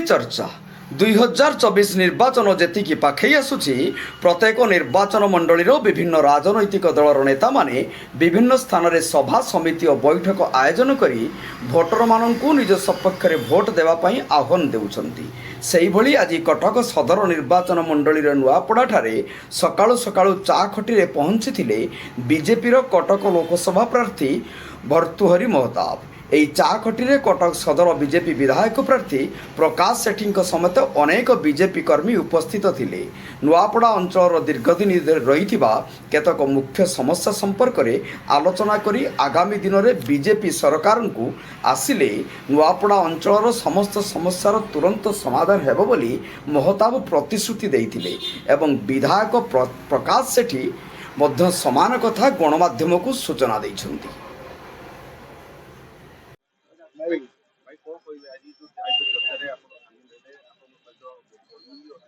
चर्चा 2024 निर्वाचन जेतिकी पाखई आसुची प्रत्येक निर्वाचन मंडलीर विभिन्न राजनैतिक दलर नेता माने विभिन्न स्थान रे सभा समिति और बैठक आयोजन करी भोटर माननकु निज सपक्ष रे भोट देवा पई आह्वान देउछंती। सेही भली आज कटक सदर निर्वाचन मंडलीर नुआपड़ा ठारे सकाळु सकाळु चा खटी रे पहुंचीथिले बीजेपी कटक लोकसभा प्रार्थी भर्तृहरि महताब। এই চা খটিরে কটক সদর বিজেপি বিধায়ক প্রার্থী প্রকাশ সেঠীଙ୍କ সমেত অনেক বিজেপি কর্মী উপস্থিত ଥିଲେ। নুয়াপড়া অঞ্চলর দীর্ঘদিন রহিଥିବା কেতক মুখ্য সমস্যা সম্পর্কে আলোচনা করে আগামী দিନରେ বিজেপি সরকারଙ୍କୁ আসিলে নুয়াপড়া অঞ্চলর সমস্ত সমস্যার তুরন্ত সমাধান ହେବ ବୋଲି মহতাব প্রতিশ্রুতি ଦେଇଥିଲେ এবং বিধায়ক প্রকাশ সেঠী ମଧ୍ୟ সমান কথা গণমাধ্যমକୁ সূচনা ଦେଇଛନ୍ତି।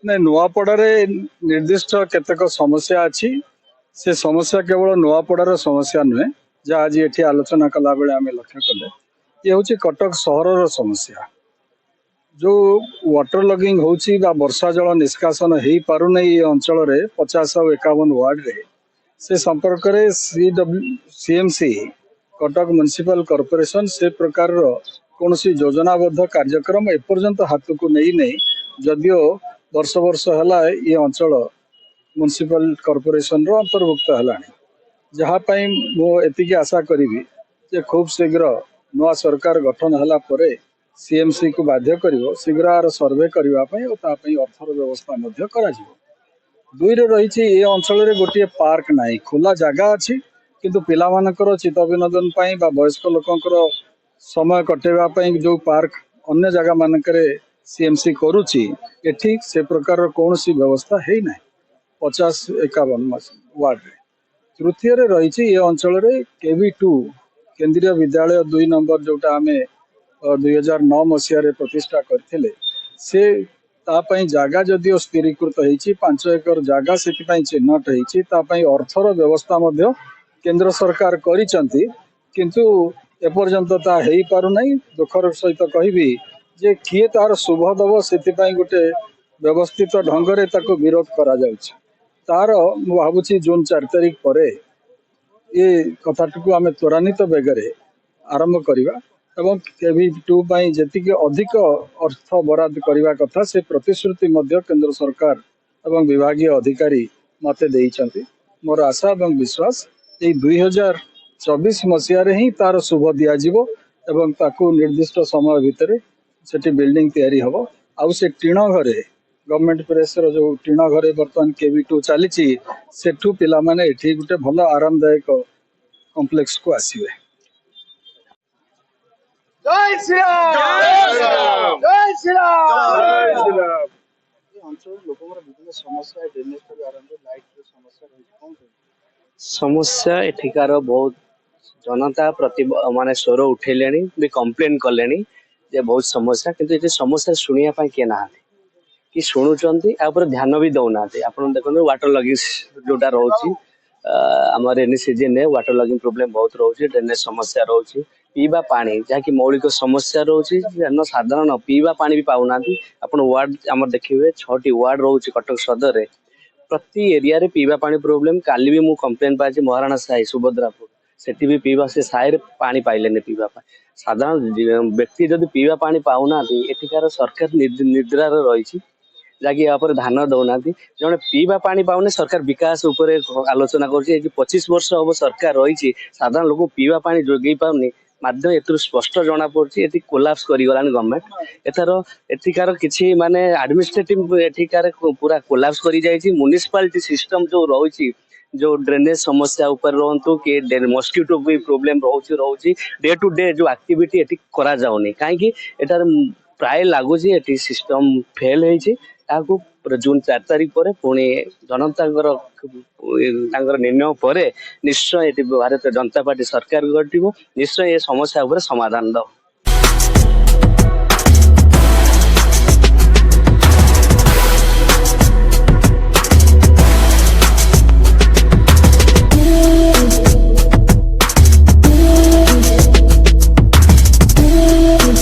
नहीं नुआपड़ारे निर्दिष्ट केतक समस्या अच्छी से समस्या केवल नुआपड़ार समस्या नुहे जहाँ आज ये आलोचना कला बेले आम लक्ष्य कले ये हूँ कटक सहर समस्या जो वाटर लगिंग होची बा वर्षा जल निष्कासन हो पारुना ये अंचल 50 और 51 वार्ड रे से संपर्क रे सीएमसी कटक म्युनिसिपल कॉर्पोरेशन से प्रकार कौन योजनाबद्ध कार्यक्रम एपर्यंत हाथ को नहीं नहीं जदियो वर्ष वर्ष है ये अंचल म्युनिसिपल कॉर्पोरेशन रो अंतर्भुक्त है जहाँपाई मुझे आशा करी जे खूब शीघ्र नवा सरकार गठन है सीएमसी को बाध्य कर शीघ्र आर सर्वे करने अर्थर व्यवस्था कर दुई रही ये अंचल गोटे पार्क ना खोला जगह अच्छी किंतु पिला मानकर चित्त विनोदन बा वयस्क लोकंकर समय कटेवाई जो पार्क अन्य जगह मानक सीएमसी करुच्ची एठी से प्रकार कौन सी व्यवस्था है ना 50-51 वार्ड रे। तृतीय रही ये अंचल KV2 केंद्रीय विद्यालय 2 नंबर जोटा आम 2009 मसीह प्रतिष्ठा करथिले से तापाई जगह जदिओ स्थिरीकृत होती 5 एकर जगह से चिन्हट होती अर्थर व्यवस्था मध्य केंद्र सरकार करिसंती किंतु एपर्यंत ता हेई पारु नहीं। दुखर सहित कहबी जे किए तार शुभ दब से गोटे व्यवस्थित ढंग से ताको विरोध करा जाउछि तार भावुची जून 4 तारिख पर ये कथाटी आम त्वरान्वित बेगरे आरंभ करवा एवं KV2 जी अधिक अर्थ बराद करने कथा से प्रतिश्रुति केंद्र सरकार एवं विभागीय अधिकारी मते देइछंती। मोर आशा एवं विश्वास ये 2024 मसीह ही तार शुभ दिज्व एवं ताकू निर्दिष्ट समय भितर सेठी बिल्डिंग तैयारी हबो आउ से टीण घरे गवर्नमेंट प्रेस रो जो टीण घरे बर्तमान KV2 चली सेठू पिला माने एठी गुटे भल आरामदायक कॉम्प्लेक्स को आसीबे। जय श्री राम जय श्री राम जय श्री राम। अंचल लोकमर विभिन्न समस्या ड्रेनेज पर आरंभ लाइट रो समस्या रही कोन समस्या एठिकार बहुत जनता प्रति माने स्वर उठेलेनी भी कंप्लेन कलेनी जे बहुत समस्या किंतु ये समस्या शुणिया किए ना कि शुणुंट आपर ध्यान भी दौना आप देखते वाटर लगिंग जोटा रोचे आम रेनी सीजन में वाटर लगिंग प्रोब्लेम बहुत रोचे ड्रेनेज समस्या रोचे पीवा पानी जहाँकि मौलिक समस्या रोचे साधारण पीवा पानी भी पाऊना आप वार्ड आम देखिए 6टी वार्ड रोचे कटक सदर में प्रति एरिया रे पीवा पानी प्रोब्लेम काली भी मु कंप्लेन पाई महाराणा साही सुभद्रापुर सेठी भी पीवा से साही पानी पाइले पीवा साधारण व्यक्ति जब पीवा पानी पाऊना एठिकार सरकार निद्रा रही जहाँकि यहाँ ध्यान दौना जड़े पीवा पानी पाउने सरकार विकास उपर आलोचना कर 25 वर्ष हम सरकार रही साधारण लोक पीवा पानी जोगे पाऊनी माध्यम एत स्पष्ट जना पड़ी ये कोलाप्स करीगला गवर्नमेंट एथर एठिकार किसी माने एडमिनिस्ट्रेटिव एठिकार पूरा कोलाप्स करी जाइए म्युनिसिपालिटी सिस्टम जो रही जो ड्रेनेज समस्या ऊपर रहतु कि मस्किटो भी प्रोब्लेम रोचे डे टू डे जो एक्टिविटी एटी करा जाउनी कहीं एटार प्राय लगुच ये सिस्टम फेल हो जून 4 तारिख पर पुणी जनता निर्णय पर निश्चय ये भारतीय जनता पार्टी सरकार निश्चय ये समस्या समाधान दो।